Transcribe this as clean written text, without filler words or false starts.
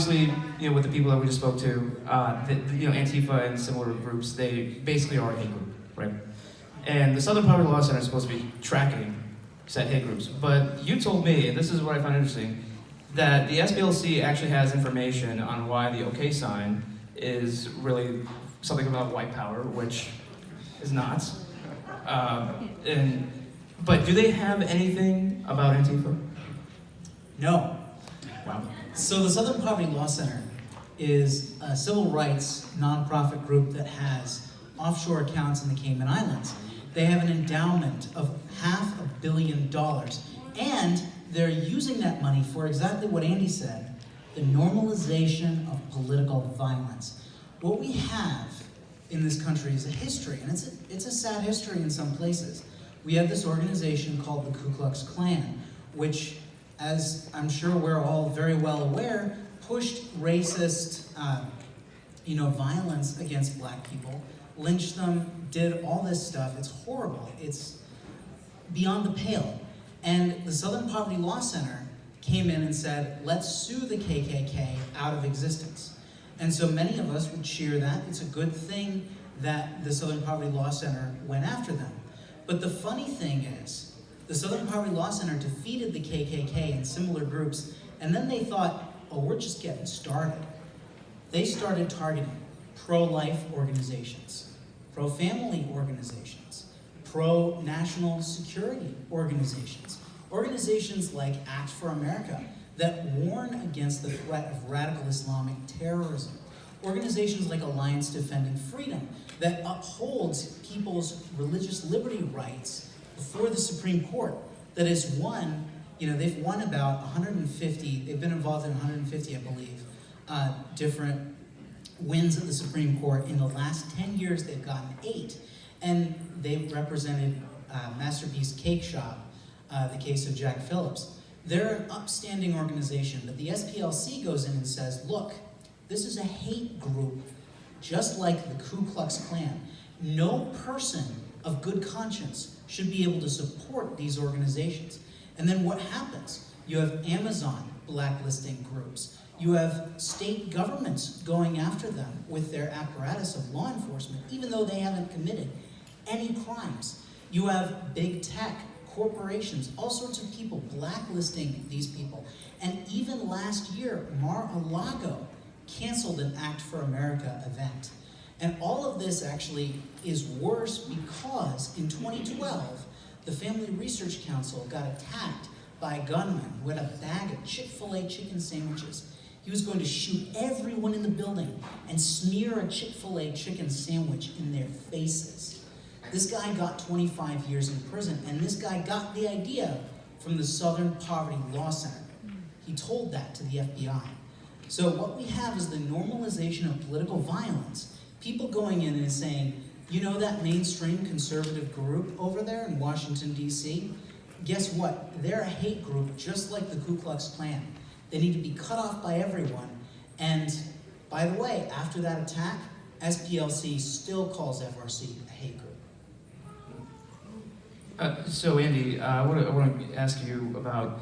Obviously, with the people that we just spoke to, Antifa and similar groups, they basically are a hate group, right? And the Southern Poverty Law Center is supposed to be tracking said hate groups. But you told me, and this is what I find interesting, that the SPLC actually has information on why the OK sign is really something about white power, which is not. But do they have anything about Antifa? No. Wow. So the Southern Poverty Law Center is a civil rights nonprofit group that has offshore accounts in the Cayman Islands. They have an endowment of $500 million, and they're using that money for exactly what Andy said, the normalization of political violence. What we have in this country is a history, and it's a sad history in some places. We have this organization called the Ku Klux Klan, which, as I'm sure we're all very well aware, pushed racist violence against black people, lynched them, did all this stuff. It's horrible. It's beyond the pale. And the Southern Poverty Law Center came in and said, let's sue the KKK out of existence. And so many of us would cheer that. It's a good thing that the Southern Poverty Law Center went after them. But the funny thing is, the Southern Poverty Law Center defeated the KKK and similar groups, and then they thought, oh, we're just getting started. They started targeting pro-life organizations, pro-family organizations, pro-national security organizations, organizations like Act for America that warn against the threat of radical Islamic terrorism, organizations like Alliance Defending Freedom that upholds people's religious liberty rights before the Supreme Court, that has won, they've won about 150, they've been involved in 150, I believe, different wins at the Supreme Court. In the last 10 years, they've gotten 8. And they've represented Masterpiece Cake Shop, the case of Jack Phillips. They're an upstanding organization, but the SPLC goes in and says, look, this is a hate group, just like the Ku Klux Klan. No person of good conscience should be able to support these organizations. And then what happens? You have Amazon blacklisting groups. You have state governments going after them with their apparatus of law enforcement, even though they haven't committed any crimes. You have big tech, corporations, all sorts of people blacklisting these people. And even last year, Mar-a-Lago canceled an Act for America event. And all of this actually is worse because in 2012, the Family Research Council got attacked by a gunman who had a bag of Chick-fil-A chicken sandwiches. He was going to shoot everyone in the building and smear a Chick-fil-A chicken sandwich in their faces. This guy got 25 years in prison, and this guy got the idea from the Southern Poverty Law Center. He told that to the FBI. So what we have is the normalization of political violence. People going in and saying, that mainstream conservative group over there in Washington, D.C., guess what? They're a hate group just like the Ku Klux Klan. They need to be cut off by everyone. And by the way, after that attack, SPLC still calls FRC a hate group. So Andy, I want to ask you about